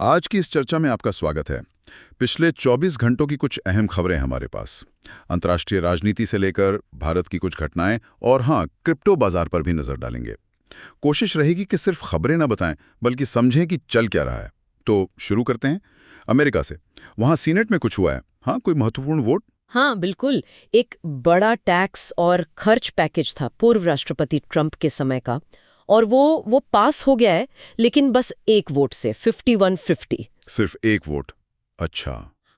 आज की इस चर्चा में आपका स्वागत है। पिछले 24 घंटों की कुछ अहम खबरें हमारे पास। अंतर्राष्ट्रीय राजनीति से लेकर भारत की कुछ घटनाएं और हाँ, क्रिप्टो बाजार पर भी नजर डालेंगे। कोशिश रहेगी कि सिर्फ खबरें ना बताएं, बल्कि समझें कि चल क्या रहा है। तो शुरू करते हैं अमेरिका से। वहां सीनेट में कुछ हुआ है। हाँ, कोई महत्वपूर्ण वोट? हाँ बिल्कुल। एक बड़ा टैक्स और खर्च पैकेज था पूर्व राष्ट्रपति ट्रंप के समय का, और वो पास हो गया है, लेकिन बस एक वोट से 51-50। सिर्फ एक वोट? अच्छा।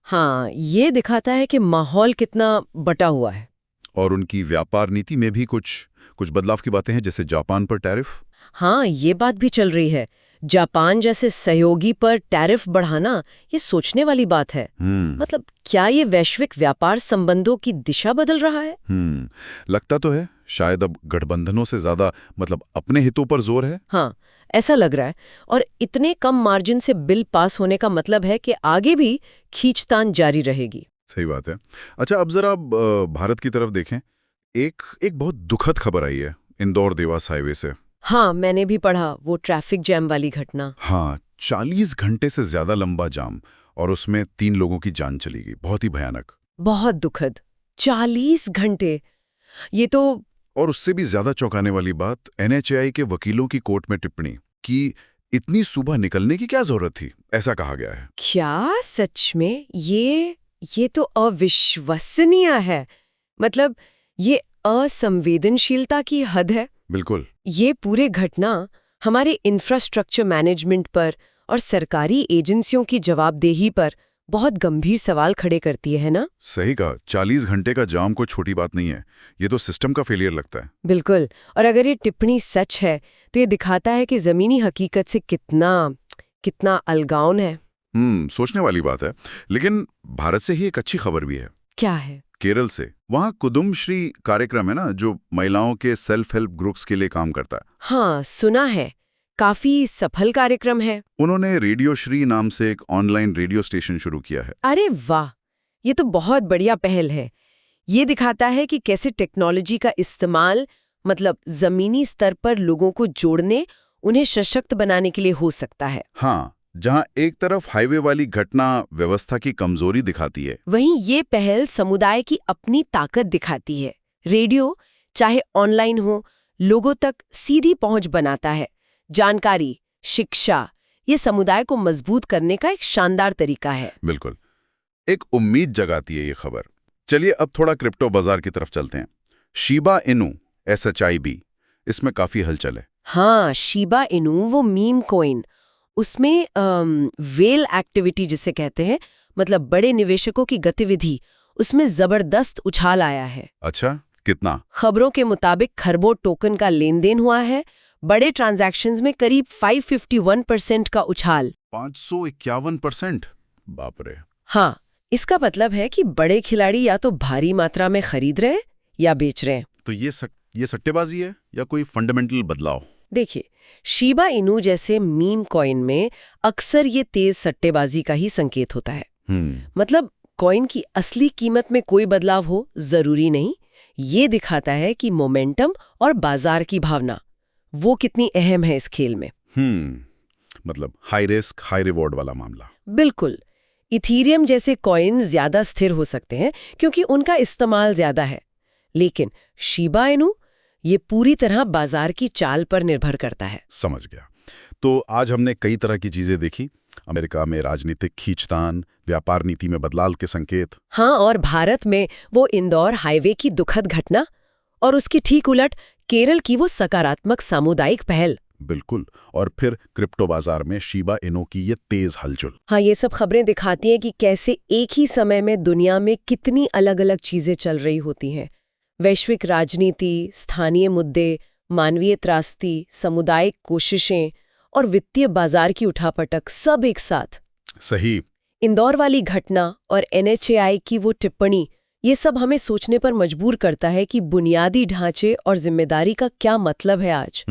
हाँ, ये दिखाता है कि माहौल कितना बटा हुआ है। और उनकी व्यापार नीति में भी कुछ बदलाव की बातें हैं, जैसे जापान पर टैरिफ। हाँ, ये बात भी चल रही है। जापान जैसे सहयोगी पर टैरिफ बढ़ाना, ये सोचने वाली बात है। मतलब क्या ये वैश्विक व्यापार संबंधों की दिशा बदल रहा है? लगता तो है। शायद अब गठबंधनों से ज्यादा अपने हितों पर जोर है। हाँ, ऐसा लग रहा है। और इतने कम मार्जिन से बिल पास होने का मतलब है कि आगे भी खींचतान जारी रहेगी। सही बात है। अच्छा, अब जरा भारत की तरफ देखें। एक एक बहुत दुखद खबर आई है इंदौर देवास हाईवे से। हाँ, मैंने भी पढ़ा वो ट्रैफिक जैम वाली घटना। हाँ, 40 घंटे से ज्यादा लंबा जाम, और उसमें 3 लोगों की जान चली गई। बहुत ही भयानक। बहुत दुखद। 40 घंटे, ये तो। और उससे भी ज्यादा चौंकाने वाली बात, NHAI के वकीलों की कोर्ट में टिप्पणी कि इतनी सुबह निकलने की क्या जरूरत थी, ऐसा कहा गया है। क्या सच में? ये तो अविश्वसनीय है। मतलब ये असंवेदनशीलता की हद है। बिल्कुल। ये पूरे घटना हमारे इंफ्रास्ट्रक्चर मैनेजमेंट पर और सरकारी एजेंसियों की जवाबदेही पर बहुत गंभीर सवाल खड़े करती है ना? सही कहा। 40 घंटे का जाम कोई छोटी बात नहीं है। ये तो सिस्टम का फेलियर लगता है। बिल्कुल। और अगर ये टिप्पणी सच है तो ये दिखाता है कि जमीनी हकीकत से कितना अलगाव है। सोचने वाली बात है। लेकिन भारत से ही एक अच्छी खबर भी है। क्या है? केरल से। वहाँ कुदुम्बश्री कार्यक्रम है ना, जो महिलाओं के सेल्फ हेल्प ग्रुप्स के लिए काम करता है। हाँ, सुना है। काफी सफल कार्यक्रम है। उन्होंने रेडियो श्री नाम से एक ऑनलाइन रेडियो स्टेशन शुरू किया है। अरे वाह, ये तो बहुत बढ़िया पहल है। ये दिखाता है कि कैसे टेक्नोलॉजी का इस्तेमाल जमीनी स्तर पर लोगों को जोड़ने, उन्हें सशक्त बनाने के लिए हो सकता है। हाँ, जहाँ एक तरफ हाईवे वाली घटना व्यवस्था की कमजोरी दिखाती है, वहीं ये पहल समुदाय की अपनी ताकत दिखाती है। रेडियो, चाहे ऑनलाइन हो, लोगों तक सीधी पहुंच बनाता है। जानकारी, शिक्षा, ये समुदाय को मजबूत करने का एक शानदार तरीका है। बिल्कुल। एक उम्मीद जगाती है ये खबर। चलिए अब थोड़ा क्रिप्टो बाजार की तरफ चलते हैं। शिबा इनू, SHIB, इसमें काफी हलचल है। हाँ, शिबा इनू, वो मीम कॉइन, उसमें वेल एक्टिविटी जिसे कहते हैं, मतलब बड़े निवेशकों की गतिविधि, उसमें जबरदस्त उछाल आया है। अच्छा, कितना? खबरों के मुताबिक खरबों टोकन का लेन देन हुआ है। बड़े ट्रांजैक्शंस में करीब 551% का उछाल। 551%? बाप रे। हाँ, इसका मतलब है कि बड़े खिलाड़ी या तो भारी मात्रा में खरीद रहे हैं या बेच रहे हैं। तो ये सट्टेबाजी है या कोई फंडामेंटल बदलाव? देखिए, शिबा इनू जैसे मीम कॉइन में अक्सर ये तेज सट्टेबाजी का ही संकेत होता है। मतलब कॉइन की असली कीमत में कोई बदलाव हो जरूरी नहीं। ये दिखाता है कि मोमेंटम और बाजार की भावना, वो कितनी अहम है इस खेल में। मतलब हाई रिस्क हाई रिवॉर्ड वाला मामला। बिल्कुल। इथीरियम जैसे कॉइन ज्यादा स्थिर हो सकते हैं क्योंकि उनका इस्तेमाल ज्यादा है, लेकिन शिबा इनू ये पूरी तरह बाजार की चाल पर निर्भर करता है। समझ गया। तो आज हमने कई तरह की चीजें देखी। अमेरिका में राजनीतिक खींचतान, व्यापार नीति में बदलाव के संकेत। हाँ, और भारत में वो इंदौर हाईवे की दुखद घटना, और उसकी ठीक उलट केरल की वो सकारात्मक सामुदायिक पहल। बिल्कुल। और फिर क्रिप्टो बाजार में शिबा इनू की ये तेज हलचल। हाँ, ये सब खबरें दिखाती हैं कि कैसे एक ही समय में दुनिया में कितनी अलग अलग चीजें चल रही होती हैं। वैश्विक राजनीति, स्थानीय मुद्दे, मानवीय त्रासदी, सामुदायिक कोशिशें और वित्तीय बाजार की उठापटक, सब एक साथ। सही। इंदौर वाली घटना और NHAI की वो टिप्पणी, ये सब हमें सोचने पर मजबूर करता है कि बुनियादी ढांचे और जिम्मेदारी का क्या मतलब है आज।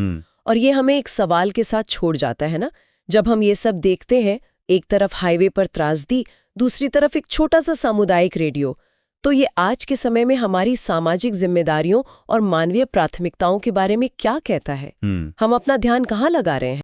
और ये हमें एक सवाल के साथ छोड़ जाता है ना, जब हम ये सब देखते हैं, एक तरफ हाईवे पर त्रासदी, दूसरी तरफ एक छोटा सा सामुदायिक रेडियो, तो ये आज के समय में हमारी सामाजिक जिम्मेदारियों और मानवीय प्राथमिकताओं के बारे में क्या कहता है? हम अपना ध्यान कहाँ लगा रहे हैं?